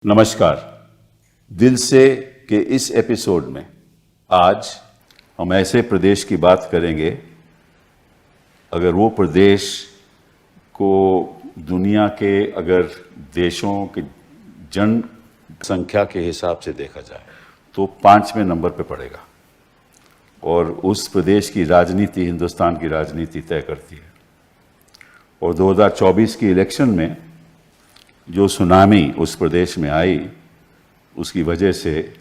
नमस्कार। दिल से के इस एपिसोड में आज हम ऐसे प्रदेश की बात करेंगे, अगर वो प्रदेश को दुनिया के अगर देशों के जनसंख्या के हिसाब से देखा जाए तो 5वें नंबर पे पड़ेगा और उस प्रदेश की राजनीति हिंदुस्तान की राजनीति तय करती है। और 2024 की इलेक्शन में जो सुनामी उस प्रदेश में आई, उसकी वजह से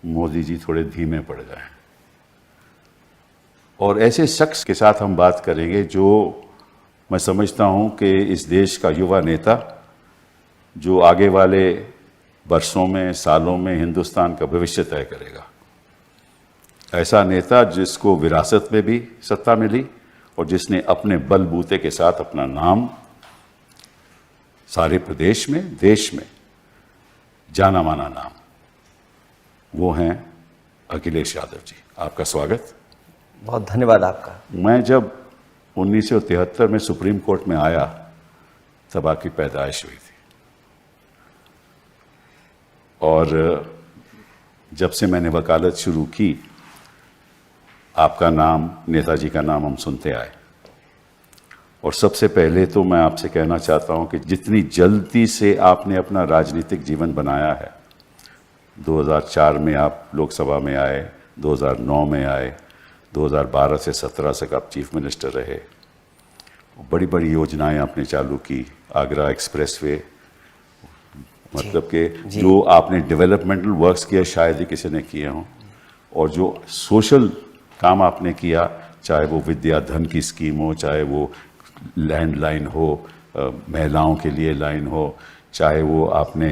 मोदी जी थोड़े धीमे पड़ गए। और ऐसे शख्स के साथ हम बात करेंगे जो मैं समझता हूं कि इस देश का युवा नेता, जो आगे वाले वर्षों में, सालों में हिंदुस्तान का भविष्य तय करेगा। ऐसा नेता जिसको विरासत में भी सत्ता मिली और जिसने अपने बलबूते के साथ अपना नाम सारे प्रदेश में, देश में जाना माना नाम, वो हैं अखिलेश यादव जी। आपका स्वागत। बहुत धन्यवाद आपका। मैं जब 1973 में सुप्रीम कोर्ट में आया तब आपकी पैदाइश हुई थी और जब से मैंने वकालत शुरू की, आपका नाम, नेताजी का नाम हम सुनते आए। और सबसे पहले तो मैं आपसे कहना चाहता हूं कि जितनी जल्दी से आपने अपना राजनीतिक जीवन बनाया है, 2004 में आप लोकसभा में आए, 2009 में आए, 2012 से 17 तक आप चीफ मिनिस्टर रहे। बड़ी बड़ी योजनाएं आपने चालू की, आगरा एक्सप्रेसवे, मतलब कि जो आपने डेवलपमेंटल वर्क्स किए शायद ही किसी ने किए हों। और जो सोशल काम आपने किया, चाहे वो विद्या धन की स्कीम हो, चाहे वो लैंडलाइन हो, महिलाओं के लिए लाइन हो, चाहे वो आपने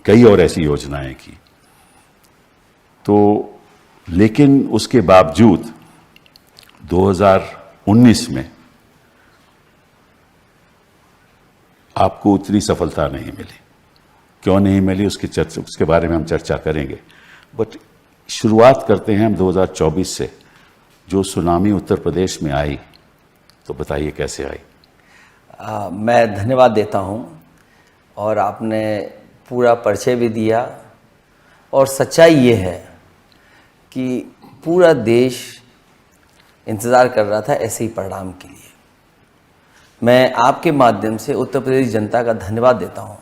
कई और ऐसी योजनाएं की। तो लेकिन उसके बावजूद 2019 में आपको उतनी सफलता नहीं मिली। क्यों नहीं मिली उसके बारे में हम चर्चा करेंगे। बट शुरुआत करते हैं हम 2024 से। जो सुनामी उत्तर प्रदेश में आई, तो बताइए कैसे आई। मैं धन्यवाद देता हूं और आपने पूरा परिचय भी दिया। और सच्चाई ये है कि पूरा देश इंतज़ार कर रहा था ऐसे ही परिणाम के लिए। मैं आपके माध्यम से उत्तर प्रदेश जनता का धन्यवाद देता हूं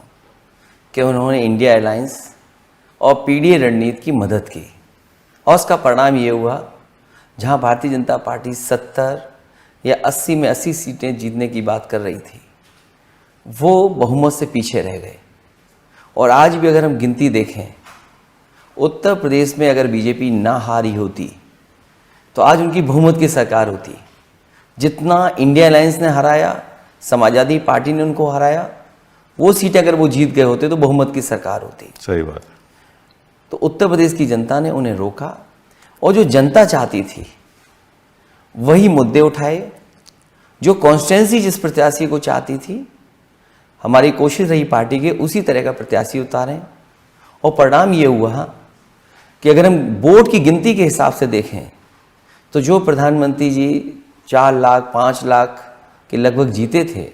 कि उन्होंने इंडिया अलायंस और पीडीए रणनीति की मदद की और उसका परिणाम ये हुआ, जहां भारतीय जनता पार्टी 70 या 80 में 80 सीटें जीतने की बात कर रही थी, वो बहुमत से पीछे रह गए। और आज भी अगर हम गिनती देखें, उत्तर प्रदेश में अगर बीजेपी ना हारी होती तो आज उनकी बहुमत की सरकार होती। जितना इंडिया अलायंस ने हराया, समाजवादी पार्टी ने उनको हराया, वो सीटें अगर वो जीत गए होते तो बहुमत की सरकार होती। सही बात। तो उत्तर प्रदेश की जनता ने उन्हें रोका और जो जनता चाहती थी वही मुद्दे उठाए। जो कॉन्स्टिट्यूंसी जिस प्रत्याशी को चाहती थी, हमारी कोशिश रही पार्टी के उसी तरह का प्रत्याशी उतारें। और परिणाम ये हुआ कि अगर हम वोट की गिनती के हिसाब से देखें तो जो प्रधानमंत्री जी 4 लाख 5 लाख के लगभग जीते थे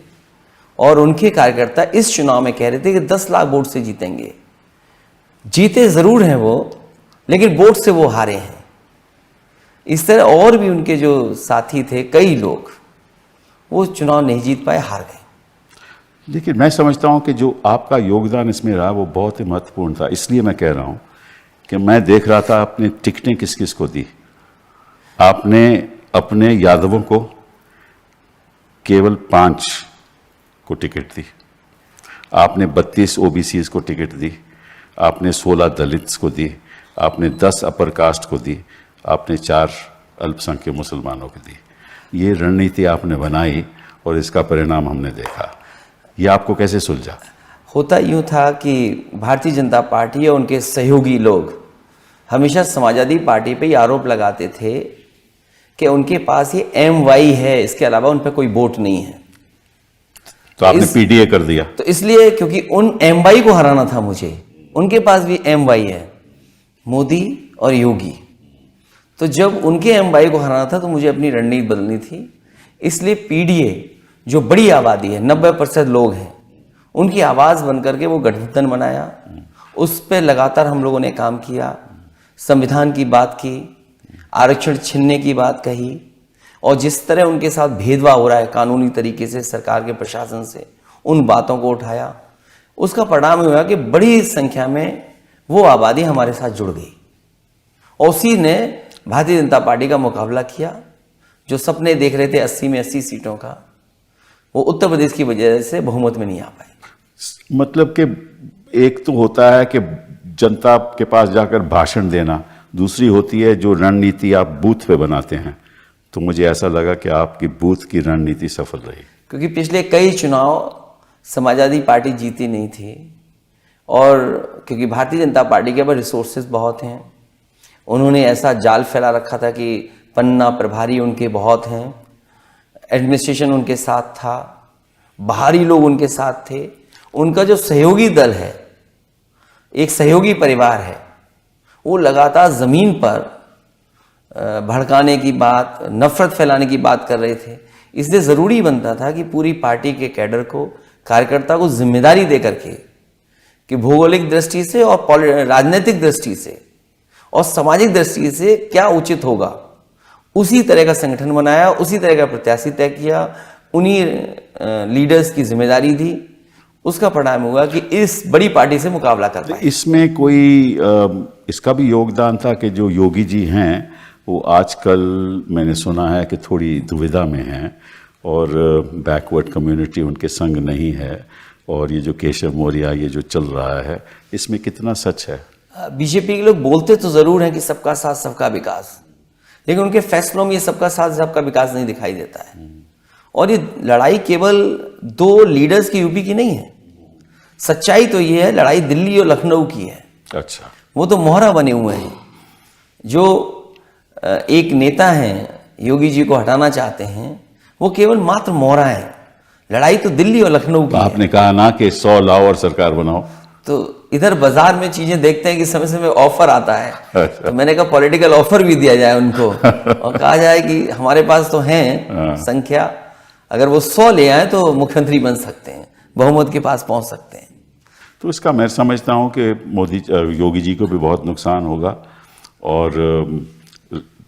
और उनके कार्यकर्ता इस चुनाव में कह रहे थे कि 10 लाख वोट से जीतेंगे। जीते ज़रूर हैं वो, लेकिन वोट से वो हारे हैं। इस तरह और भी उनके जो साथी थे, कई लोग, वो चुनाव नहीं जीत पाए, हार गए। लेकिन मैं समझता हूं कि जो आपका योगदान इसमें रहा वो बहुत ही महत्वपूर्ण था। इसलिए मैं कह रहा हूं कि मैं देख रहा था आपने टिकटें किस किस को दी। आपने अपने यादवों को केवल 5 को टिकट दी, आपने 32 ओबीसीज को टिकट दी, आपने 16 दलित्स को दी, आपने 10 अपर कास्ट को दी, आपने 4 अल्पसंख्यक मुसलमानों को दी। ये रणनीति आपने बनाई और इसका परिणाम हमने देखा। ये आपको कैसे सुलझा? होता यूँ था कि भारतीय जनता पार्टी और उनके सहयोगी लोग हमेशा समाजवादी पार्टी पे ये आरोप लगाते थे कि उनके पास ये MY है, इसके अलावा उन पर कोई वोट नहीं है। तो आपने पीडीए कर दिया। तो इसलिए, क्योंकि उन MY को हराना था मुझे, उनके पास भी MY है, मोदी और योगी। तो जब उनके MY को हराना था तो मुझे अपनी रणनीति बदलनी थी। इसलिए पीडीए, जो बड़ी आबादी है, 90% लोग हैं, उनकी आवाज़ बन करके वो गठबंधन बनाया, उस पर लगातार हम लोगों ने काम किया, संविधान की बात की, आरक्षण छीनने की बात कही, और जिस तरह उनके साथ भेदभाव हो रहा है कानूनी तरीके से सरकार के प्रशासन से, उन बातों को उठाया। उसका परिणाम हुआ कि बड़ी संख्या में वो आबादी हमारे साथ जुड़ गई और उसी ने भारतीय जनता पार्टी का मुकाबला किया। जो सपने देख रहे थे 80 में 80 सीटों का, वो उत्तर प्रदेश की वजह से बहुमत में नहीं आ पाए। मतलब कि एक तो होता है कि जनता के पास जाकर भाषण देना, दूसरी होती है जो रणनीति आप बूथ पे बनाते हैं। तो मुझे ऐसा लगा कि आपकी बूथ की रणनीति सफल रही, क्योंकि पिछले कई चुनाव समाजवादी पार्टी जीती नहीं थी, और क्योंकि भारतीय जनता पार्टी के पास रिसोर्सेज बहुत हैं, उन्होंने ऐसा जाल फैला रखा था कि पन्ना प्रभारी उनके बहुत हैं, एडमिनिस्ट्रेशन उनके साथ था, बाहरी लोग उनके साथ थे। उनका जो सहयोगी दल है, एक सहयोगी परिवार है, वो लगातार ज़मीन पर भड़काने की बात, नफरत फैलाने की बात कर रहे थे। इसलिए ज़रूरी बनता था कि पूरी पार्टी के कैडर को, कार्यकर्ता को जिम्मेदारी दे करके कि भौगोलिक दृष्टि से और राजनीतिक दृष्टि से और सामाजिक दृष्टि से क्या उचित होगा, उसी तरह का संगठन बनाया, उसी तरह का प्रत्याशी तय किया, उन्हीं लीडर्स की जिम्मेदारी दी। उसका परिणाम हुआ कि इस बड़ी पार्टी से मुकाबला कर पाए। इसमें कोई इसका भी योगदान था कि जो योगी जी हैं वो आजकल मैंने सुना है कि थोड़ी दुविधा में हैं और बैकवर्ड कम्युनिटी उनके संग नहीं है, और ये जो केशव मौर्य ये जो चल रहा है, इसमें कितना सच है? बीजेपी के लोग बोलते तो जरूर हैं कि सबका साथ सबका विकास, लेकिन उनके फैसलों में ये सबका साथ सबका विकास नहीं दिखाई देता है। और ये लड़ाई केवल दो लीडर्स की यूपी की नहीं है, सच्चाई तो ये है लड़ाई दिल्ली और लखनऊ की है। अच्छा, वो तो मोहरा बने हुए हैं। जो एक नेता हैं, योगी जी को हटाना चाहते हैं, वो केवल मात्र मोहरा है। लड़ाई तो दिल्ली और लखनऊ की है। आपने कहा ना कि 100 लाओ और सरकार बनाओ, तो इधर बाजार में चीजें देखते हैं कि समय समय ऑफर आता है। तो मैंने कहा पॉलिटिकल ऑफर भी दिया जाए उनको और कहा जाए कि हमारे पास तो हैं संख्या, अगर वो 100 ले आए तो मुख्यमंत्री बन सकते हैं, बहुमत के पास पहुंच सकते हैं। तो इसका मैं समझता हूं कि योगी जी को भी बहुत नुकसान होगा, और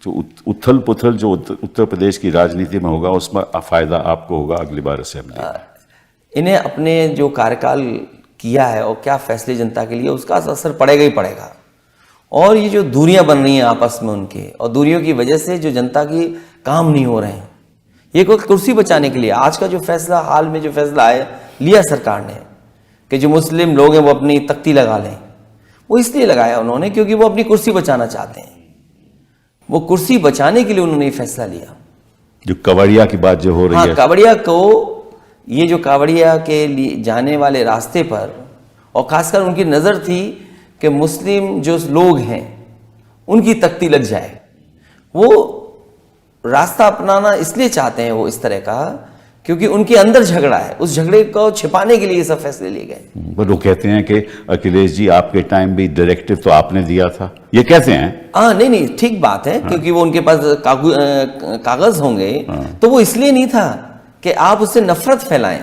जो उथल पुथल जो उत्तर प्रदेश की राजनीति में होगा उसमें फायदा आपको होगा अगली बार असेंबली में। इन्हें अपने जो कार्यकाल किया है और क्या फैसले जनता के लिए, उसका असर पड़ेगा ही पड़ेगा। और ये जो दूरियां बन रही हैं आपस में उनके, और दूरियों की वजह से जो जनता की काम नहीं हो रहे हैं, ये कोई कुर्सी बचाने के लिए आज का जो फैसला, हाल में जो फैसला लिया सरकार ने कि जो मुस्लिम लोग हैं वो अपनी तख्ती लगा लें, वो इसलिए लगाया उन्होंने क्योंकि वो अपनी कुर्सी बचाना चाहते हैं। वो कुर्सी बचाने के लिए उन्होंने ये फैसला लिया। जो कावड़िया की बात जो हो रही है, कावड़िया को, ये जो कावड़िया के लिए जाने वाले रास्ते पर, और खासकर उनकी नज़र थी कि मुस्लिम जो लोग हैं उनकी तख्ती लग जाए, वो रास्ता अपनाना इसलिए चाहते हैं वो इस तरह का क्योंकि उनके अंदर झगड़ा है, उस झगड़े को छिपाने के लिए ये सब फैसले लिए गए। पर वो कहते हैं कि अखिलेश जी आपके टाइम भी डायरेक्टिव तो आपने दिया था, ये कहते हैं। नहीं, ठीक बात है। क्योंकि वो उनके पास कागज होंगे, तो वो इसलिए नहीं था कि आप उससे नफरत फैलाएं।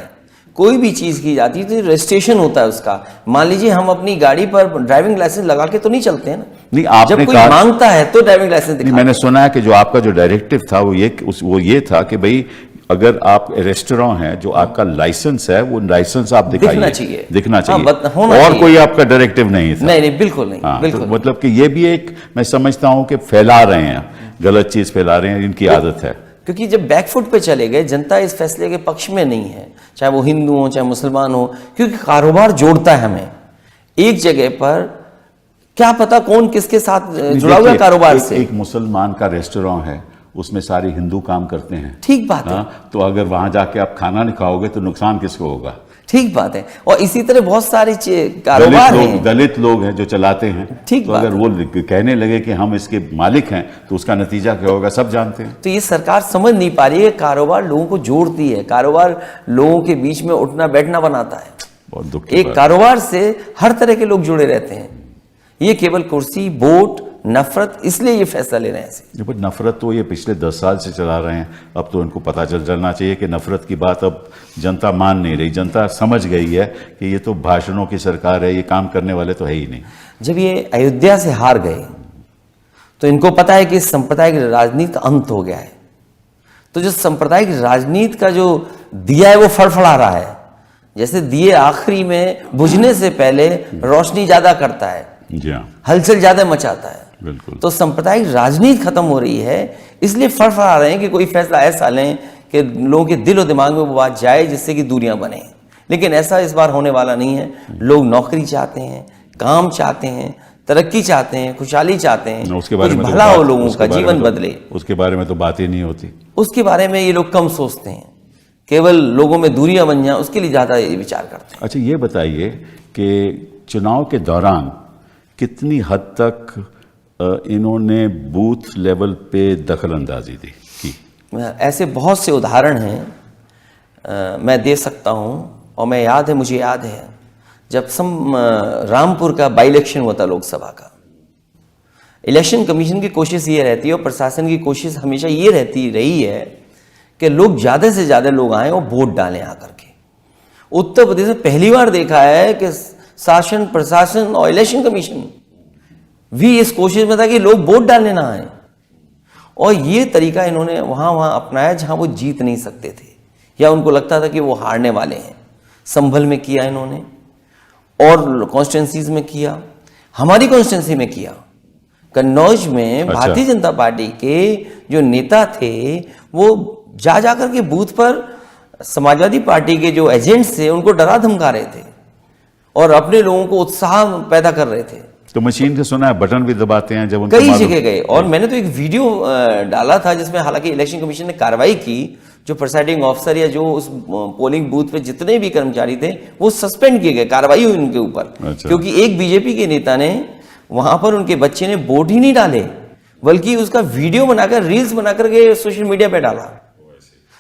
कोई भी चीज की जाती है तो रजिस्ट्रेशन होता है उसका। मान लीजिए हम अपनी गाड़ी पर ड्राइविंग लाइसेंस लगा के तो नहीं चलते हैं ना, नहीं आपने जब कोई मांगता है तो ड्राइविंग लाइसेंस दिखाते हैं। मैंने सुना है कि जो आपका जो डायरेक्टिव था वो ये था कि भाई अगर आप रेस्टोरेंट है, जो आपका लाइसेंस है वो लाइसेंस आप दिखाइए, दिखना चाहिए, दिखना चाहिए। होना और चाहिए। कोई आपका डायरेक्टिव नहीं था? नहीं, बिल्कुल नहीं। बिल्कुल तो मतलब कि ये भी एक मैं समझता हूं कि फैला रहे हैं, गलत चीज फैला रहे हैं, इनकी आदत है। क्योंकि जब बैकफुट पे चले गए, जनता इस फैसले के पक्ष में नहीं है, चाहे वो हिंदू हो चाहे मुसलमान हो, क्योंकि कारोबार जोड़ता है हमें। एक जगह पर क्या पता कौन किसके साथ जुड़ा हुआ कारोबार से। एक मुसलमान का रेस्टोरेंट है, उसमें सारे हिंदू काम करते हैं, ठीक बात है। तो अगर वहां जाके आप खाना नहीं खाओगे तो नुकसान किसको होगा? ठीक बात है। और इसी तरह बहुत सारे कारोबार हैं, दलित लोग हैं जो चलाते हैं, ठीक तो बात अगर वो कहने लगे कि हम इसके मालिक हैं तो उसका नतीजा क्या होगा सब जानते हैं। तो ये सरकार समझ नहीं पा रही है, कारोबार लोगों को जोड़ती है, कारोबार लोगों के बीच में उठना बैठना बनाता है। बहुत दुख की एक बात। कारोबार से हर तरह के लोग जुड़े रहते हैं। ये केवल कुर्सी, वोट, नफरत, इसलिए ये फैसला ले रहे हैं ऐसे। पर नफरत तो ये पिछले 10 साल से चला रहे हैं, अब तो इनको पता चल जाना चाहिए कि नफरत की बात अब जनता मान नहीं रही, जनता समझ गई है कि ये तो भाषणों की सरकार है, ये काम करने वाले तो है ही नहीं। जब ये अयोध्या से हार गए तो इनको पता है कि सांप्रदायिक राजनीति का अंत हो गया है। तो जो सांप्रदायिक राजनीति का जो दिया है वो फड़फड़ा रहा है, जैसे दिए आखिरी में बुझने से पहले रोशनी ज्यादा करता है, जी हाँ, हलचल ज्यादा मचाता है। बिल्कुल। तो सांप्रदायिक राजनीति खत्म हो रही है, इसलिए फड़फड़ा रहे हैं कि कोई फैसला ऐसा लें कि लोगों के दिल और दिमाग में वो बात जाए जिससे कि दूरियां बने। लेकिन ऐसा इस बार होने वाला नहीं है। लोग नौकरी चाहते हैं, काम चाहते हैं, तरक्की चाहते हैं, खुशहाली चाहते हैं, उसके बारे कुछ में तो भला हो, बात- लोगों उसके का बारे में जीवन तो- बदले, उसके बारे में तो बात ही नहीं होती। उसके बारे में ये लोग कम सोचते हैं। केवल लोगों में दूरियां बन जाएं उसके लिए ज्यादा ये विचार करते हैं। अच्छा, ये बताइए कि चुनाव के दौरान कितनी हद तक इन्होंने बूथ लेवल पे दखल अंदाजी की? ऐसे बहुत से उदाहरण हैं, मैं दे सकता हूं। और मुझे याद है जब रामपुर का बाई इलेक्शन हुआ था लोकसभा का, इलेक्शन कमीशन की कोशिश ये रहती है और प्रशासन की कोशिश हमेशा ये रही है कि लोग ज़्यादा से ज़्यादा लोग आएँ और वोट डालें आकर के। उत्तर प्रदेश में पहली बार देखा है कि शासन, प्रशासन और इलेक्शन कमीशन भी इस कोशिश में था कि लोग वोट डालने ना आए। और ये तरीका इन्होंने वहाँ अपनाया जहाँ वो जीत नहीं सकते थे या उनको लगता था कि वो हारने वाले हैं। संभल में किया इन्होंने और कॉन्स्टिट्यूंसीज में किया, हमारी कॉन्स्टिट्यूंसी में किया। कन्नौज में अच्छा। भारतीय जनता पार्टी के जो नेता थे वो जा करके बूथ पर समाजवादी पार्टी के जो एजेंट्स थे उनको डरा धमका रहे थे और अपने लोगों को उत्साह पैदा कर रहे थे। तो मशीन से सुना है बटन भी दबाते हैं जब उनको कई मालूम- जगह गए और मैंने तो एक वीडियो डाला था जिसमें हालांकि इलेक्शन कमीशन ने कार्रवाई की। जो प्रिसाइडिंग ऑफिसर या जो उस पोलिंग बूथ पे जितने भी कर्मचारी थे वो सस्पेंड किए गए, कार्रवाई हुई उनके ऊपर। अच्छा। क्योंकि एक बीजेपी के नेता ने वहां पर उनके बच्चे ने वोट ही नहीं डाले बल्कि उसका वीडियो बनाकर, रील्स बनाकर के सोशल मीडिया पे डाला।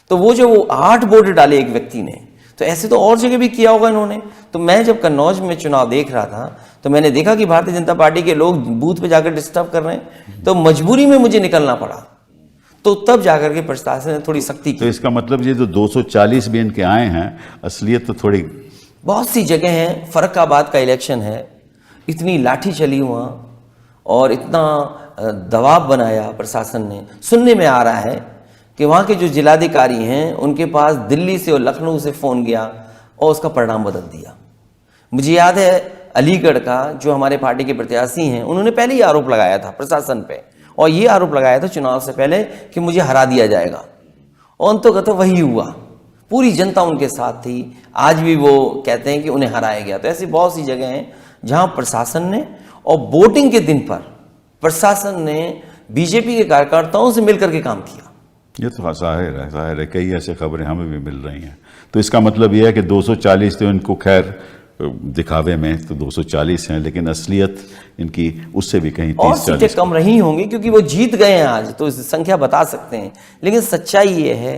तो वो 8 वोट डाले एक व्यक्ति ने, तो ऐसे तो और जगह भी किया होगा इन्होंने। तो मैं जब कन्नौज में चुनाव देख रहा था तो मैंने देखा कि भारतीय जनता पार्टी के लोग बूथ पे जाकर डिस्टर्ब कर रहे हैं, तो मजबूरी में मुझे निकलना पड़ा। तो तब जाकर के प्रशासन ने थोड़ी सख्ती तो की। इसका मतलब ये जो 240 भी इनके आए हैं, असलियत तो थोड़ी बहुत सी जगह हैं, फर्रुखाबाद का इलेक्शन है, इतनी लाठी चली वहाँ और इतना दबाव बनाया प्रशासन ने। सुनने में आ रहा है कि वहाँ के जो जिलाधिकारी हैं उनके पास दिल्ली से और लखनऊ से फ़ोन गया और उसका परिणाम बदल दिया। मुझे याद है अलीगढ़ का जो हमारे पार्टी के प्रत्याशी हैं उन्होंने पहले ही आरोप लगाया था प्रशासन पे, और ये आरोप लगाया था चुनाव से पहले कि मुझे हरा दिया जाएगा, और अंततः वही हुआ। पूरी जनता उनके साथ थी। आज भी वो कहते हैं कि उन्हें हराया गया। तो ऐसी बहुत सी जगह हैं जहां प्रशासन ने, और वोटिंग के दिन पर प्रशासन ने बीजेपी के कार्यकर्ताओं से मिलकर के काम किया। ये तो जाहिर है कई ऐसे खबरें हमें भी मिल रही हैं। तो इसका मतलब यह है कि 240 तो इनको खैर दिखावे में तो 240 हैं, लेकिन असलियत इनकी उससे भी कहीं और 30-40 सीटें कम रही होंगी क्योंकि वो जीत गए हैं आज, तो संख्या बता सकते हैं। लेकिन सच्चाई ये है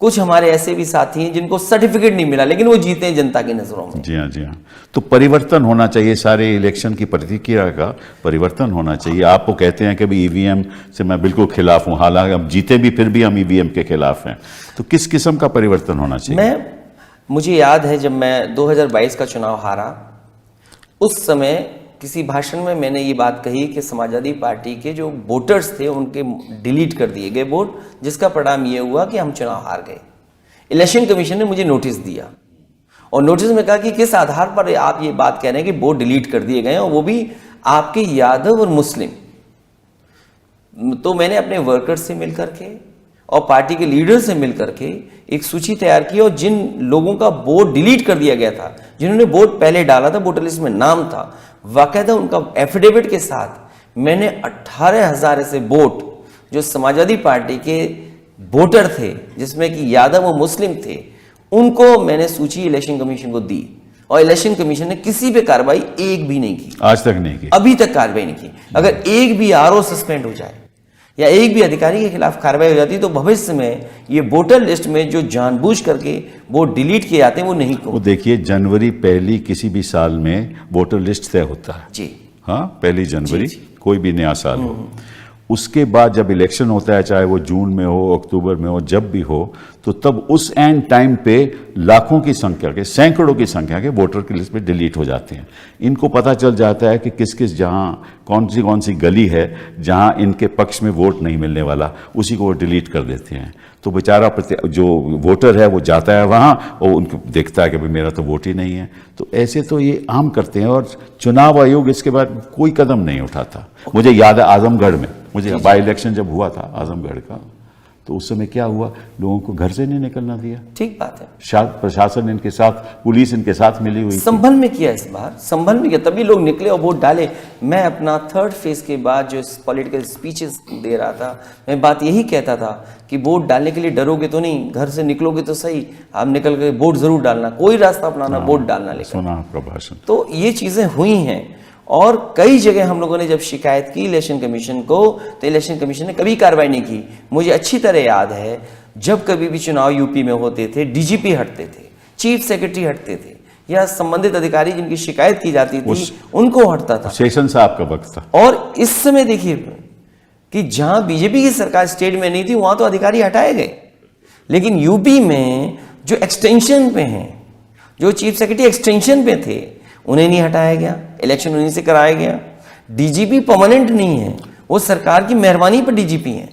कुछ हमारे ऐसे भी साथी हैं जिनको सर्टिफिकेट नहीं मिला लेकिन वो जीते हैं जनता की नजरों में। जी हाँ, जी हाँ। तो परिवर्तन होना चाहिए, सारे इलेक्शन की प्रतिक्रिया का परिवर्तन होना चाहिए। आप वो कहते हैं कि भाई ईवीएम से मैं बिल्कुल खिलाफ हूँ, हालांकि हम जीते भी फिर भी हम ईवीएम के खिलाफ हैं। तो किस किस्म का परिवर्तन होना चाहिए? मुझे याद है जब मैं 2022 का चुनाव हारा, उस समय किसी भाषण में मैंने ये बात कही कि समाजवादी पार्टी के जो वोटर्स थे उनके डिलीट कर दिए गए वोट, जिसका परिणाम ये हुआ कि हम चुनाव हार गए। इलेक्शन कमीशन ने मुझे नोटिस दिया और नोटिस में कहा कि किस आधार पर आप ये बात कह रहे हैं कि वोट डिलीट कर दिए गए और वो भी आपके यादव और मुस्लिम। तो मैंने अपने वर्कर्स से मिलकर के और पार्टी के लीडर से मिलकर के एक सूची तैयार की और जिन लोगों का वोट डिलीट कर दिया गया था, जिन्होंने वोट पहले डाला था, वोटर लिस्ट में नाम था, वाकायदा उनका एफिडेविट के साथ मैंने 18,000 ऐसे वोट जो समाजवादी पार्टी के वोटर थे जिसमें कि यादव और मुस्लिम थे, उनको मैंने सूची इलेक्शन कमीशन को दी और इलेक्शन कमीशन ने किसी पे कार्रवाई एक भी नहीं की, आज तक नहीं की, अभी तक कार्रवाई नहीं की। अगर एक भी आरओ सस्पेंड हो जाए या एक भी अधिकारी के खिलाफ कार्रवाई हो जाती तो भविष्य में ये वोटर लिस्ट में जो जानबूझ करके वोट डिलीट किए जाते हैं वो नहीं वो देखिए जनवरी पहली किसी भी साल में वोटर लिस्ट तय होता है। जी, हाँ, 1 जनवरी कोई भी नया साल हो, उसके बाद जब इलेक्शन होता है, चाहे वो जून में हो, अक्टूबर में हो, जब भी हो, तो तब उस एंड टाइम पे लाखों की संख्या के, सैकड़ों की संख्या के वोटर की लिस्ट पे डिलीट हो जाते हैं। इनको पता चल जाता है कि किस किस जहाँ कौन सी गली है जहाँ इनके पक्ष में वोट नहीं मिलने वाला, उसी को वो डिलीट कर देते हैं। तो बेचारा जो वोटर है वो जाता है वहाँ और उनको देखता है कि भाई मेरा तो वोट ही नहीं है। तो ऐसे तो ये आम करते हैं और चुनाव आयोग इसके बाद कोई कदम नहीं उठाता। मुझे याद है आजमगढ़ में, मुझे बाई इलेक्शन जब हुआ था आजमगढ़ का, तो उस समय क्या हुआ, लोगों को घर से नहीं निकलना दिया। ठीक बात है, प्रशासन इनके साथ, पुलिस इनके साथ मिली हुई, संभल में किया, इस बार संभल में किया, तभी लोग निकले और वोट डाले। मैं अपना 3rd फेज के बाद जो पॉलिटिकल स्पीचेस दे रहा था, मैं बात यही कहता था कि वोट डालने के लिए डरोगे तो नहीं, घर से निकलोगे तो सही, आप निकल के वोट जरूर डालना, कोई रास्ता अपनाना, वोट डालना। लेकिन सुना आपका भाषण। तो ये चीजें हुई हैं और कई जगह हम लोगों ने जब शिकायत की इलेक्शन कमीशन को, तो इलेक्शन कमीशन ने कभी कार्रवाई नहीं की। मुझे अच्छी तरह याद है जब कभी भी चुनाव यूपी में होते थे, डीजीपी हटते थे, चीफ सेक्रेटरी हटते थे, या संबंधित अधिकारी जिनकी शिकायत की जाती थी उनको हटता था। सेशन साहब का वक्त था। और इस समय देखिए कि जहां बीजेपी की सरकार स्टेट में नहीं थी वहां तो अधिकारी हटाए गए, लेकिन यूपी में जो एक्सटेंशन पे हैं, जो चीफ सेक्रेटरी एक्सटेंशन पे थे, उन्हें नहीं हटाया गया, इलेक्शन उन्हीं से कराया गया। डीजीपी परमानेंट नहीं है, वो सरकार की मेहरबानी पर डीजीपी हैं,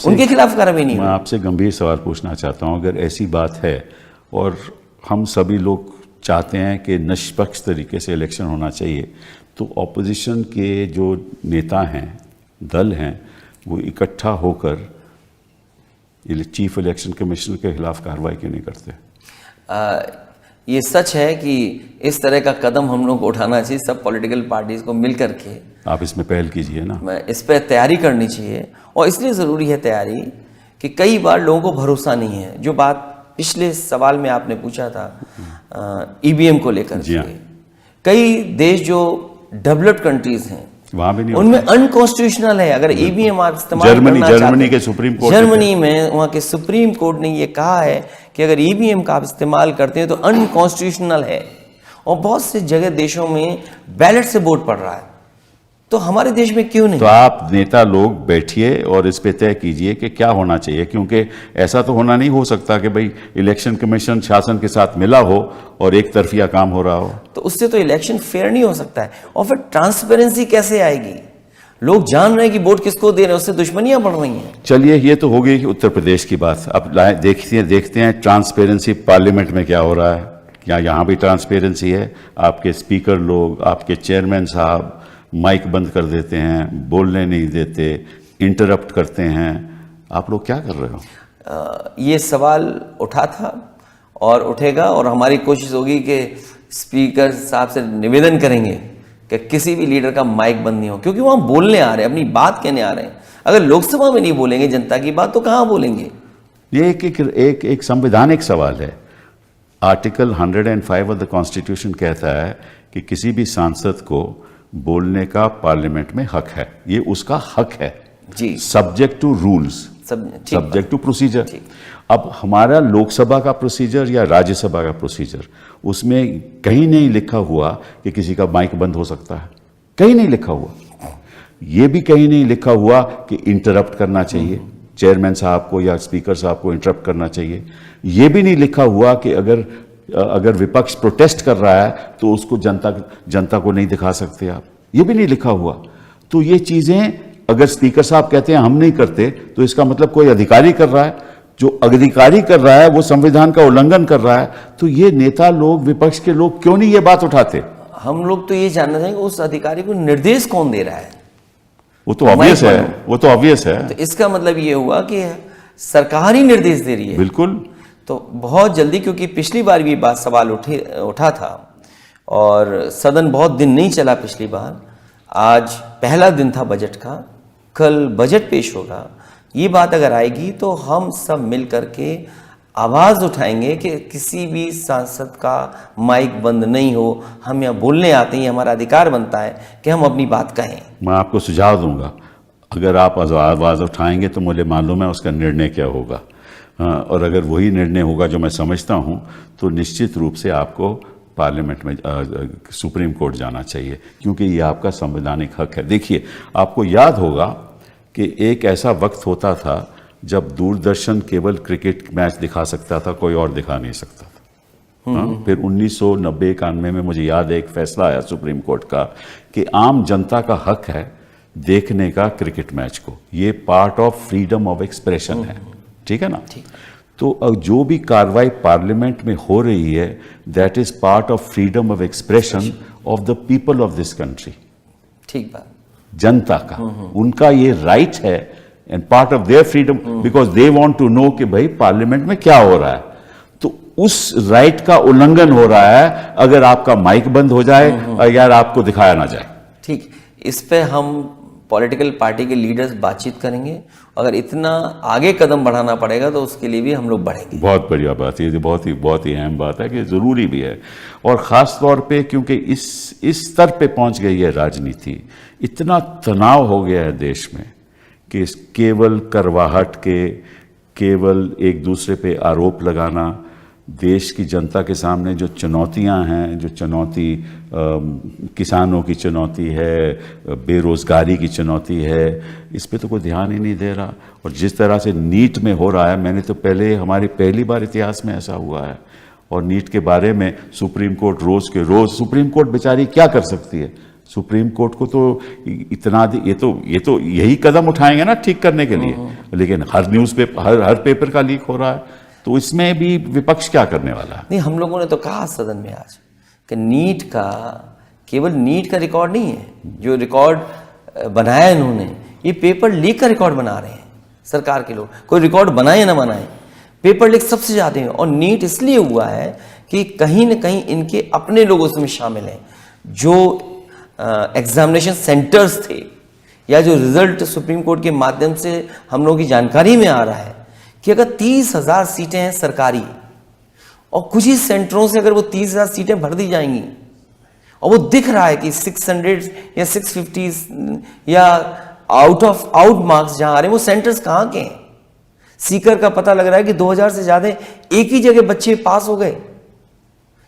उनके खिलाफ कार्रवाई नहीं। मैं आपसे गंभीर सवाल पूछना चाहता हूं, अगर ऐसी बात है और हम सभी लोग चाहते हैं कि निष्पक्ष तरीके से इलेक्शन होना चाहिए, तो ऑपोजिशन के जो नेता हैं, दल हैं, वो इकट्ठा होकर चीफ इलेक्शन कमिश्नर के खिलाफ कार्रवाई क्यों नहीं करते? ये सच है कि इस तरह का कदम हम लोग को उठाना चाहिए, सब पॉलिटिकल पार्टीज को मिल करके। आप इसमें पहल कीजिए ना। मैं इस पर तैयारी करनी चाहिए, और इसलिए ज़रूरी है तैयारी कि कई बार लोगों को भरोसा नहीं है। जो बात पिछले सवाल में आपने पूछा था ईवीएम को लेकर के, कई देश जो डेवलप्ड कंट्रीज हैं वहां भी नहीं, उनमें अनकॉन्स्टिट्यूशनल है। अगर ईवीएम आप इस्तेमाल जर्मनी के सुप्रीम कोर्ट, जर्मनी में वहां के सुप्रीम कोर्ट ने ये कहा है कि अगर ईवीएम का आप इस्तेमाल करते हैं तो अनकॉन्स्टिट्यूशनल है, और बहुत से जगह देशों में बैलेट से वोट पड़ रहा है, तो हमारे देश में क्यों नहीं? तो आप नेता लोग बैठिए और इस पे तय कीजिए कि क्या होना चाहिए, क्योंकि ऐसा तो होना नहीं हो सकता कि भाई इलेक्शन कमीशन शासन के साथ मिला हो और एक तरफिया काम हो रहा हो। तो उससे तो इलेक्शन फेयर नहीं हो सकता है, और फिर ट्रांसपेरेंसी कैसे आएगी? लोग जान रहे हैं कि वोट किसको दे रहे हैं, उससे दुश्मनियां बढ़ रही हैं। चलिए, ये तो हो गई उत्तर प्रदेश की बात। अब देखते हैं ट्रांसपेरेंसी पार्लियामेंट में क्या हो रहा है। क्या यहाँ भी ट्रांसपेरेंसी है? आपके स्पीकर लोग, आपके चेयरमैन साहब माइक बंद कर देते हैं, बोलने नहीं देते, इंटरप्ट करते हैं। आप लोग क्या कर रहे हो? ये सवाल उठा था और उठेगा, और हमारी कोशिश होगी कि स्पीकर साहब से निवेदन करेंगे कि किसी भी लीडर का माइक बंद नहीं हो, क्योंकि वहाँ बोलने आ रहे हैं, अपनी बात कहने आ रहे हैं। अगर लोकसभा में नहीं बोलेंगे जनता की बात, तो कहाँ बोलेंगे? ये एक संवैधानिक सवाल है। आर्टिकल 105 ऑफ द कॉन्स्टिट्यूशन कहता है कि किसी भी सांसद को बोलने का पार्लियामेंट में हक है, ये उसका हक है जी, subject to rules, subject to procedure. अब हमारा लोकसभा का प्रोसीजर या राज्यसभा का प्रोसीजर, उसमें कहीं नहीं लिखा हुआ कि किसी का माइक बंद हो सकता है, कहीं नहीं लिखा हुआ। ये भी कहीं नहीं लिखा हुआ कि इंटरप्ट करना चाहिए, चेयरमैन साहब को या स्पीकर साहब को इंटरप्ट करना चाहिए। ये भी नहीं लिखा हुआ कि अगर विपक्ष प्रोटेस्ट कर रहा है तो उसको जनता को नहीं दिखा सकते आप, ये भी नहीं लिखा हुआ। तो ये चीजें अगर स्पीकर साहब कहते हैं हम नहीं करते, तो इसका मतलब कोई अधिकारी कर रहा है। जो अधिकारी कर रहा है वो संविधान का उल्लंघन कर रहा है। तो ये नेता लोग, विपक्ष के लोग क्यों नहीं ये बात उठाते? हम लोग तो ये जानना चाहेंगे उस अधिकारी को निर्देश कौन दे रहा है। वो तो ऑब्वियस है, वो तो ऑब्वियस है। तो इसका मतलब ये हुआ कि सरकार ही निर्देश दे रही है। बिल्कुल। तो बहुत जल्दी, क्योंकि पिछली बार भी बात सवाल उठा था और सदन बहुत दिन नहीं चला पिछली बार। आज पहला दिन था बजट का, कल बजट पेश होगा। ये बात अगर आएगी तो हम सब मिल करके आवाज़ उठाएंगे कि किसी भी सांसद का माइक बंद नहीं हो। हम यहाँ बोलने आते हैं, हमारा अधिकार बनता है कि हम अपनी बात कहें। मैं आपको सुझाव दूंगा, अगर आप आवाज़ उठाएंगे तो मुझे मालूम है उसका निर्णय क्या होगा। और अगर वही निर्णय होगा जो मैं समझता हूँ, तो निश्चित रूप से आपको पार्लियामेंट में सुप्रीम कोर्ट जाना चाहिए, क्योंकि ये आपका संवैधानिक हक है। देखिए, आपको याद होगा कि एक ऐसा वक्त होता था जब दूरदर्शन केवल क्रिकेट मैच दिखा सकता था, कोई और दिखा नहीं सकता था। हाँ? फिर 1990-91 में मुझे याद है एक फैसला आया सुप्रीम कोर्ट का कि आम जनता का हक है देखने का क्रिकेट मैच को, ये part of freedom of expression है। ठीक है ना? तो जो भी कार्रवाई पार्लियामेंट में हो रही है, that is part of freedom of expression of the people of this country. ठीक बात। जनता का, उनका ये राइट है and part of their freedom, because they want to know कि भाई पार्लियामेंट में क्या हो रहा है। तो उस राइट का उल्लंघन हो रहा है अगर आपका माइक बंद हो जाए और यार आपको दिखाया ना जाए। ठीक, इस पे हम पॉलिटिकल पार्टी के लीडर्स बातचीत करेंगे। अगर इतना आगे कदम बढ़ाना पड़ेगा तो उसके लिए भी हम लोग बढ़ेंगे। बहुत बढ़िया बात है, ये बहुत ही अहम बात है कि ज़रूरी भी है। और ख़ास तौर पे क्योंकि इस स्तर पे पहुंच गई है राजनीति, इतना तनाव हो गया है देश में कि केवल करवाहट के, केवल एक दूसरे पे आरोप लगाना, देश की जनता के सामने जो चुनौतियां हैं, जो चुनौती किसानों की चुनौती है, बेरोजगारी की चुनौती है, इस पे तो कोई ध्यान ही नहीं दे रहा। और जिस तरह से नीट में हो रहा है, मैंने तो पहली बार इतिहास में ऐसा हुआ है। और नीट के बारे में सुप्रीम कोर्ट रोज के रोज, सुप्रीम कोर्ट बेचारी क्या कर सकती है? सुप्रीम कोर्ट को तो इतना ये तो यही कदम उठाएंगे ना ठीक करने के लिए, लेकिन हर न्यूज़ पेपर, हर पेपर का लीक हो रहा है, तो इसमें भी विपक्ष क्या करने वाला है? नहीं, हम लोगों ने तो कहा सदन में आज कि नीट का, केवल नीट का रिकॉर्ड नहीं है जो रिकॉर्ड बनाया इन्होंने, ये पेपर लीक का रिकॉर्ड बना रहे हैं सरकार के लोग। कोई रिकॉर्ड बनाए ना बनाए, पेपर लीक सबसे ज़्यादा है। और नीट इसलिए हुआ है कि कहीं ना कहीं इनके अपने लोग उसमें शामिल हैं। जो एग्जामिनेशन सेंटर्स थे या जो रिजल्ट सुप्रीम कोर्ट के माध्यम से हम लोगों की जानकारी में आ रहा है कि अगर 30,000 सीटें हैं सरकारी और कुछ ही सेंटरों से अगर वो 30,000 सीटें भर दी जाएंगी और वो दिख रहा है कि 600 या 650 या आउट मार्क्स जहां आ रहे हैं, वो सेंटर्स कहाँ के हैं? सीकर का पता लग रहा है कि 2000 से ज्यादा एक ही जगह बच्चे पास हो गए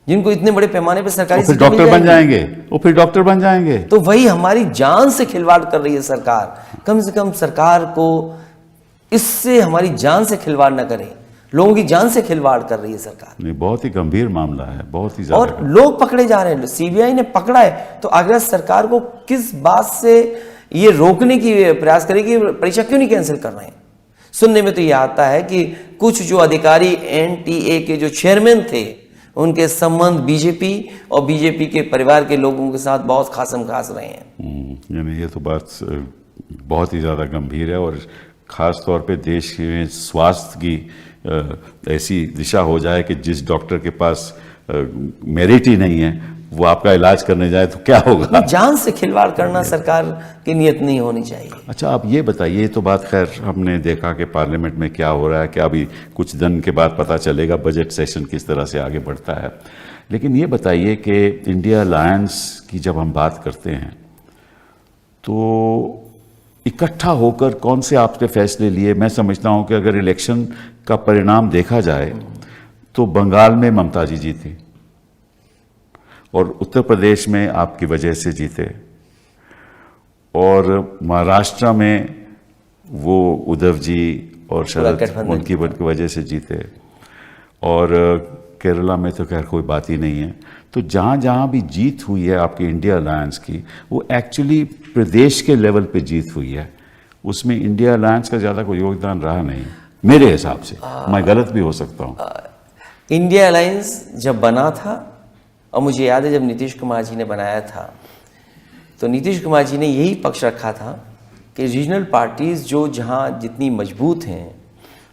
जिनको इतने बड़े पैमाने पर सरकारी फिर डॉक्टर बन जाएंगे, वो फिर डॉक्टर बन जाएंगे। तो वही हमारी जान से खिलवाड़ कर रही है सरकार। कम से कम सरकार को इससे हमारी जान से खिलवाड़ ना करें, लोगों की जान से खिलवाड़ कर रही है सरकार। नहीं, बहुत ही गंभीर मामला है, बहुत ही ज्यादा। और लोग पकड़े जा रहे हैं, सीबीआई ने पकड़ा है, तो अगला सरकार को किस बात से ये रोकने की प्रयास करेगी, परीक्षा क्यों नहीं कैंसिल कर रहे हैं? सुनने में तो ये आता है कि कुछ जो अधिकारी एनटीए के जो चेयरमैन थे, उनके संबंध बीजेपी और बीजेपी के परिवार के लोगों के साथ बहुत खासम खास रहे हैं। यानी ये तो बात बहुत ही ज़्यादा गंभीर है। और ख़ास तौर पे देश में स्वास्थ्य की ऐसी दिशा हो जाए कि जिस डॉक्टर के पास मेरिट ही नहीं है वो आपका इलाज करने जाए तो क्या होगा? जान से खिलवाड़ करना सरकार की नीयत नहीं होनी चाहिए। अच्छा, आप ये बताइए, तो बात खैर हमने देखा कि पार्लियामेंट में क्या हो रहा है, क्या अभी कुछ दिन के बाद पता चलेगा बजट सेशन किस तरह से आगे बढ़ता है। लेकिन ये बताइए कि इंडिया अलायंस की जब हम बात करते हैं तो इकट्ठा होकर कौन से आपने फैसले लिए? मैं समझता हूं कि अगर इलेक्शन का परिणाम देखा जाए तो बंगाल में ममता जी जीती और उत्तर प्रदेश में आपकी वजह से जीते, और महाराष्ट्र में वो उद्धव जी और शरद उनकी वजह से जीते, और केरला में तो खैर कोई बात ही नहीं है। तो जहाँ जहाँ भी जीत हुई है आपकी इंडिया अलायंस की, वो एक्चुअली प्रदेश के लेवल पे जीत हुई है, उसमें इंडिया अलायंस का ज़्यादा कोई योगदान रहा नहीं मेरे हिसाब से। मैं गलत भी हो सकता हूँ। इंडिया अलायंस जब बना था, और मुझे याद है जब नीतीश कुमार जी ने बनाया था, तो नीतीश कुमार जी ने यही पक्ष रखा था कि रीजनल पार्टीज जो जहाँ जितनी मजबूत हैं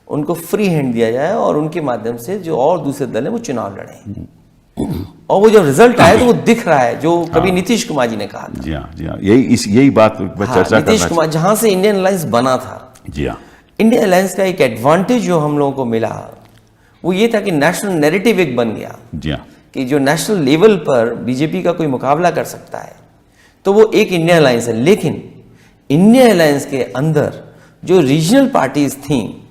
उनको फ्री हैंड दिया जाए और उनके माध्यम से जो और दूसरे दल हैं वो चुनाव लड़ें। और वो जो रिजल्ट आया तो वो दिख रहा है, जो कभी नीतीश कुमार जी ने कहा था। जी हाँ, यही बात मैं चर्चा नीतीश कुमार, जहाँ से इंडियन अलायंस बना था। जी हाँ, इंडियन अलायंस का एक एडवांटेज जो हम लोगों को मिला वो ये था कि नेशनल नैरेटिव एक बन गया। जी हाँ, कि जो नेशनल लेवल पर बीजेपी का कोई मुकाबला कर सकता है तो वो एक इंडियन अलायंस है। लेकिन इंडियन अलायंस के अंदर जो रीजनल पार्टीज थी,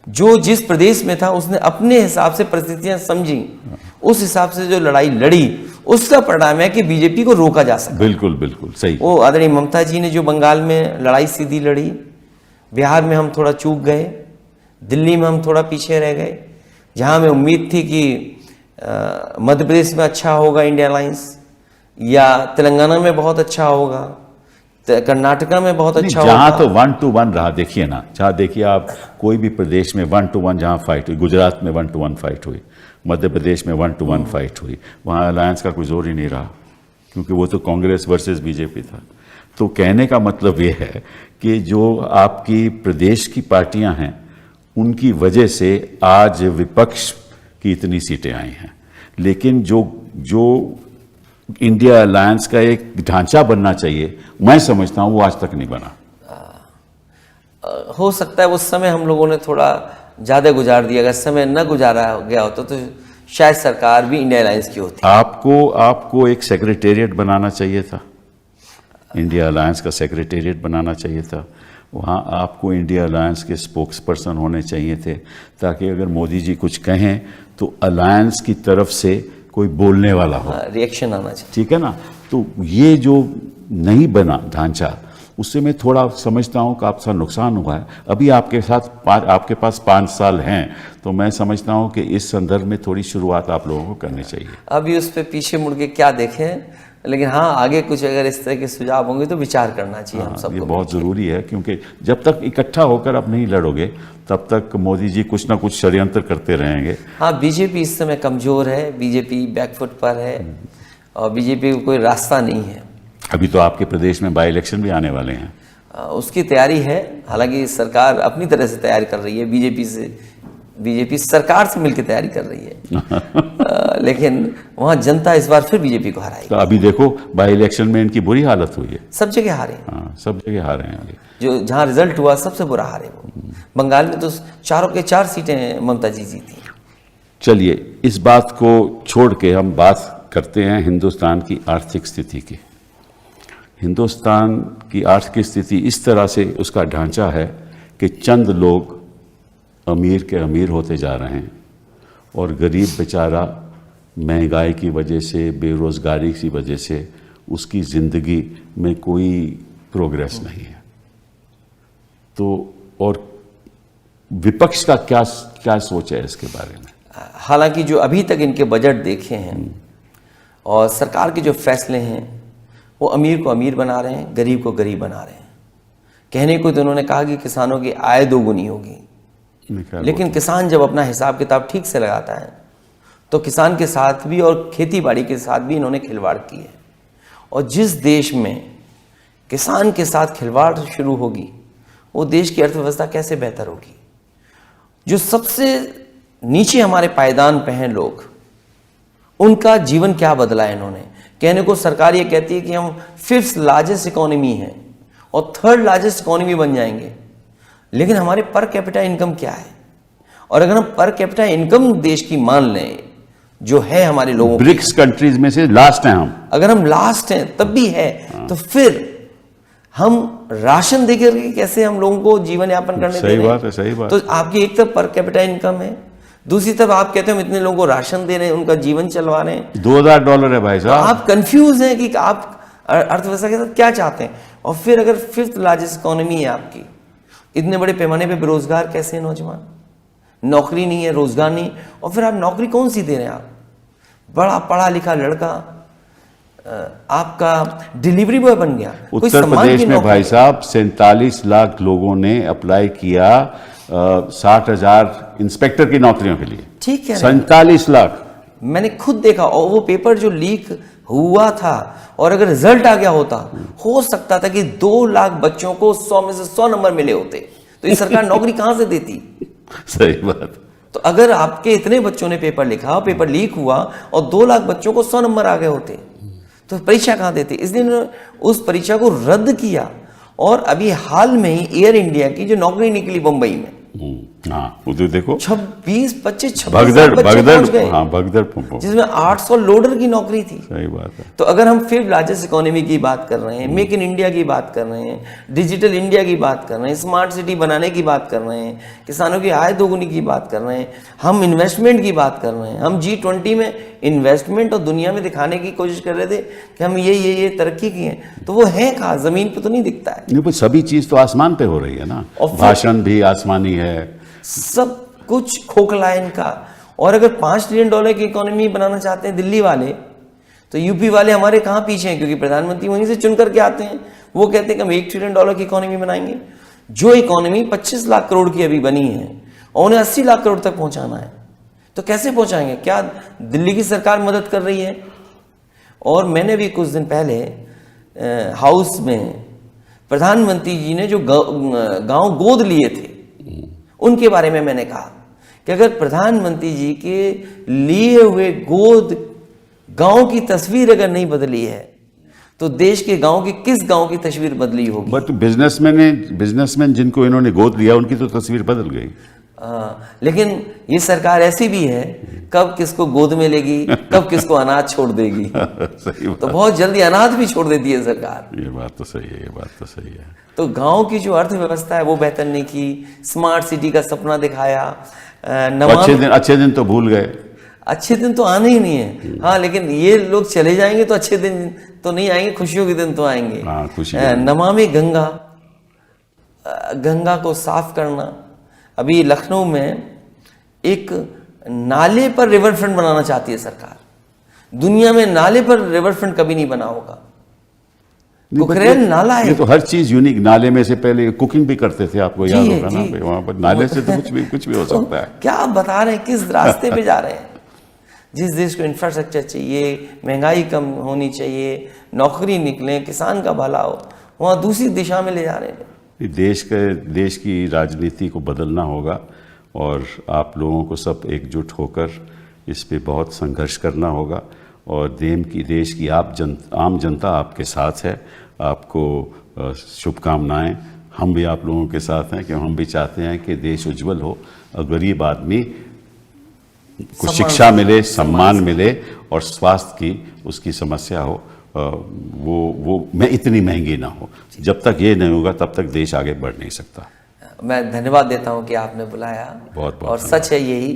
जो जिस प्रदेश में था उसने अपने हिसाब से परिस्थितियां समझी उस हिसाब से जो लड़ाई लड़ी उसका परिणाम है कि बीजेपी को रोका जा सका। बिल्कुल बिल्कुल सही। वो आदरणीय ममता जी ने जो बंगाल में लड़ाई सीधी लड़ी, बिहार में हम थोड़ा चूक गए, दिल्ली में हम थोड़ा पीछे रह गए। जहां हमें उम्मीद थी कि मध्य प्रदेश में अच्छा होगा इंडिया अलायंस, या तेलंगाना में बहुत अच्छा होगा, कर्नाटका में बहुत अच्छा होगा। जहां तो 1 to 1 रहा, देखिए ना, जहां देखिए आप कोई भी प्रदेश में 1 to 1 जहां फाइट हुई, गुजरात में 1 to 1 फाइट हुई, मध्य प्रदेश में 1 to 1 फाइट हुई, वहां अलायंस का कोई जोर ही नहीं रहा, क्योंकि वो तो कांग्रेस वर्सेस बीजेपी था। तो कहने का मतलब ये है कि जो आपकी प्रदेश की पार्टियां हैं उनकी वजह से आज विपक्ष की इतनी सीटें आई हैं, लेकिन जो इंडिया अलायंस का एक ढांचा बनना चाहिए, मैं समझता हूं वो आज तक नहीं बना। हो सकता है उस समय हम लोगों ने थोड़ा ज़्यादा गुजार दिया, अगर समय न गुजारा गया होता तो शायद सरकार भी इंडिया अलायंस की होती। आपको एक सेक्रेटेरिएट बनाना चाहिए था, इंडिया अलायंस का सेक्रेटेरिएट बनाना चाहिए था। वहाँ आपको इंडिया अलायंस के स्पोक्स पर्सन होने चाहिए थे, ताकि अगर मोदी जी कुछ कहें तो अलायंस की तरफ से कोई बोलने वाला हो, रिएक्शन आना चाहिए। ठीक है ना। तो ये जो नहीं बना ढांचा, उससे मैं थोड़ा समझता हूँ कि आपका नुकसान हुआ है। अभी आपके पास 5 साल हैं, तो मैं समझता हूँ कि इस संदर्भ में थोड़ी शुरुआत आप लोगों को करनी चाहिए। अभी उस पर पीछे मुड़ के क्या देखें, लेकिन हाँ आगे कुछ अगर इस तरह के सुझाव होंगे तो विचार करना चाहिए हम सबको। ये बहुत ज़रूरी है, क्योंकि जब तक इकट्ठा होकर आप नहीं लड़ोगे तब तक मोदी जी कुछ ना कुछ षड्यंत्र करते रहेंगे। हाँ, बीजेपी इस समय कमज़ोर है, बीजेपी बैकफुट पर है और बीजेपी को कोई रास्ता नहीं है। अभी तो आपके प्रदेश में बाई इलेक्शन भी आने वाले हैं, उसकी तैयारी है। हालांकि सरकार अपनी तरह से तैयारी कर रही है, बीजेपी सरकार से मिलकर तैयारी कर रही है लेकिन वहाँ जनता इस बार फिर बीजेपी को हराएगी। तो अभी देखो बाई इलेक्शन में इनकी बुरी हालत हुई है, सब जगह हारे। हाँ, सब जगह हारे हैं अभी। जो जहाँ रिजल्ट हुआ सबसे बुरा हारे वो। बंगाल में तो 4 के 4 सीटें ममता जी जीती। चलिए इस बात को छोड़ के हम बात करते हैं हिंदुस्तान की आर्थिक स्थिति की। हिंदुस्तान की आर्थिक स्थिति इस तरह से उसका ढांचा है कि चंद लोग अमीर के अमीर होते जा रहे हैं और गरीब बेचारा महंगाई की वजह से, बेरोज़गारी की वजह से उसकी ज़िंदगी में कोई प्रोग्रेस नहीं है। तो और विपक्ष का क्या सोच है इसके बारे में? हालांकि जो अभी तक इनके बजट देखे हैं और सरकार के जो फैसले हैं वो अमीर को अमीर बना रहे हैं, गरीब को गरीब बना रहे हैं। कहने को तो उन्होंने कहा कि किसानों की आय दोगुनी होगी, लेकिन किसान जब अपना हिसाब किताब ठीक से लगाता है तो किसान के साथ भी और खेती बाड़ी के साथ भी इन्होंने खिलवाड़ की है। और जिस देश में किसान के साथ खिलवाड़ शुरू होगी वो देश की अर्थव्यवस्था कैसे बेहतर होगी। जो सबसे नीचे हमारे पायदान पे हैं लोग, उनका जीवन क्या बदला है इन्होंने। कहने को सरकार ये कहती है कि हम 5th लार्जेस्ट इकोनॉमी हैं और 3rd लार्जेस्ट इकोनॉमी बन जाएंगे, लेकिन हमारे पर कैपिटा इनकम क्या है? और अगर हम पर कैपिटा इनकम देश की मान लें जो है हमारे लोगों, ब्रिक्स कंट्रीज में से लास्ट हैं हम, अगर हम लास्ट हैं तब भी है, तो फिर हम राशन देकर कैसे हम लोगों को जीवन यापन करने दे रहे हैं? सही बात है, सही बात। तो आपकी एक तरफ पर कैपिटा इनकम है, दूसरी तरफ आप कहते हैं हम इतने लोगों को राशन दे रहे हैं, उनका जीवन चलवा रहे हैं। $2000 है भाई साहब। आप कंफ्यूज हैं कि आप अर्थव्यवस्था के साथ क्या चाहते हैं। और फिर अगर 5th लार्जेस्ट इकोनॉमी है आपकी, इतने बड़े पैमाने पे बेरोजगार कैसे हैं नौजवान, नौकरी नहीं है, रोजगार नहीं, और फिर आप नौकरी कौन सी दे रहे हैं? आप बड़ा पढ़ा लिखा लड़का आपका डिलीवरी बॉय बन गया। उत्तर प्रदेश में भाई साहब 47 लाख लोगों ने अप्लाई किया 60,000 इंस्पेक्टर की नौकरियों के लिए। ठीक है, 47 लाख मैंने खुद देखा। और वो पेपर जो लीक हुआ था और अगर रिजल्ट आ गया होता, हो सकता था कि 2 लाख बच्चों को 100 में से 100 नंबर मिले होते। तो ये सरकार नौकरी कहां से देती? सही बात। तो अगर आपके इतने बच्चों ने पेपर लिखा, पेपर लीक हुआ और 2 लाख बच्चों को 100 नंबर आ गए होते, तो परीक्षा कहां देते? इसलिए उन्होंने उस परीक्षा को रद्द किया। और अभी हाल में ही एयर इंडिया की जो नौकरी निकली मुंबई में, हाँ उधर देखो 26 26 भगदड़ बच्चे पहुंच भगदड़ गए, हाँ भगदड़ पहुंच- जिसमें 800 लोडर की नौकरी थी। सही बात है। तो अगर हम फिर लार्जेस्ट इकोनॉमी की बात कर रहे हैं, मेक इन इंडिया की बात कर रहे हैं, डिजिटल इंडिया की बात कर रहे हैं, स्मार्ट सिटी बनाने की बात कर रहे हैं, किसानों की आय दोगुनी की बात कर रहे हैं, हम इन्वेस्टमेंट की बात कर रहे हैं, हम G20 में इन्वेस्टमेंट और दुनिया में दिखाने की कोशिश कर रहे थे कि हम ये तरक्की की है, तो वो है कहाँ, जमीन पे तो नहीं दिखता है। नहीं, पर सभी चीज तो आसमान पे हो रही है ना, और फिर- भाषण भी आसमानी है। सब कुछ खोखला है इनका। और अगर $5 ट्रिलियन की इकोनॉमी बनाना चाहते हैं दिल्ली वाले, तो यूपी वाले हमारे कहाँ पीछे हैं, क्योंकि प्रधानमंत्री वहीं से चुन करके आते हैं। वो कहते हैं कि हम $1 ट्रिलियन की इकोनॉमी बनाएंगे। जो इकोनॉमी 25 लाख करोड़ की अभी बनी है और उन्हें 80 लाख करोड़ तक पहुंचाना है, तो कैसे पहुंचाएंगे? क्या दिल्ली की सरकार मदद कर रही है? और मैंने भी कुछ दिन पहले हाउस में प्रधानमंत्री जी ने जो गांव गोद लिए थे उनके बारे में मैंने कहा कि अगर प्रधानमंत्री जी के लिए हुए गोद गांव की तस्वीर अगर नहीं बदली है, तो देश के गांव की किस गांव की तस्वीर बदली होगी? बट बिजनेसमैन जिनको इन्होंने गोद लिया उनकी तो तस्वीर बदल गई। लेकिन ये सरकार ऐसी भी है, कब किसको गोद में लेगी, कब किसको अनाथ छोड़ देगी। सही बात, तो बहुत जल्दी अनाथ भी छोड़ देती है सरकार। ये बात तो सही है, ये बात तो सही है। तो गांव की जो अर्थव्यवस्था है वो बेहतर नहीं की, स्मार्ट सिटी का सपना दिखाया, अच्छे दिन तो भूल गए। अच्छे दिन तो आने ही नहीं है। हाँ, लेकिन ये लोग चले जाएंगे तो अच्छे दिन तो नहीं आएंगे, खुशियों के दिन तो आएंगे। हाँ, खुशी नमामि गंगा, गंगा को साफ करना। अभी लखनऊ में एक नाले पर रिवर फ्रंट बनाना चाहती है सरकार। दुनिया में नाले पर रिवर फ्रंट कभी नहीं बना होगा। कुकरेल नाला है। ये तो हर चीज यूनिक। नाले में से पहले कुकिंग भी करते थे, आपको याद होगा ना, वहां पर नाले से तो कुछ भी हो सकता है। क्या आप बता रहे हैं, किस रास्ते पे जा रहे हैं? जिस देश को इंफ्रास्ट्रक्चर चाहिए, महंगाई कम होनी चाहिए, नौकरी निकले, किसान का भला हो, वहाँ दूसरी दिशा में ले जा रहे हैं। देश की राजनीति को बदलना होगा और आप लोगों को सब एकजुट होकर इस पे बहुत संघर्ष करना होगा। और देश की आम जनता आपके साथ है। आपको शुभकामनाएं। हम भी आप लोगों के साथ हैं कि हम भी चाहते हैं कि देश उज्जवल हो और गरीब आदमी को शिक्षा मिले, सम्मान मिले और स्वास्थ्य की उसकी समस्या हो वो मैं इतनी महंगी ना हो। जब तक ये नहीं होगा तब तक देश आगे बढ़ नहीं सकता। मैं धन्यवाद देता हूं कि आपने बुलाया। बहुत और सच है यही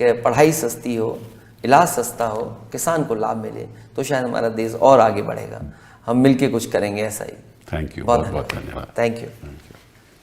कि पढ़ाई सस्ती हो, इलाज सस्ता हो, किसान को लाभ मिले, तो शायद हमारा देश और आगे बढ़ेगा। हम मिलके कुछ करेंगे ऐसा ही। थैंक यू, बहुत बहुत धन्यवाद। Thank you.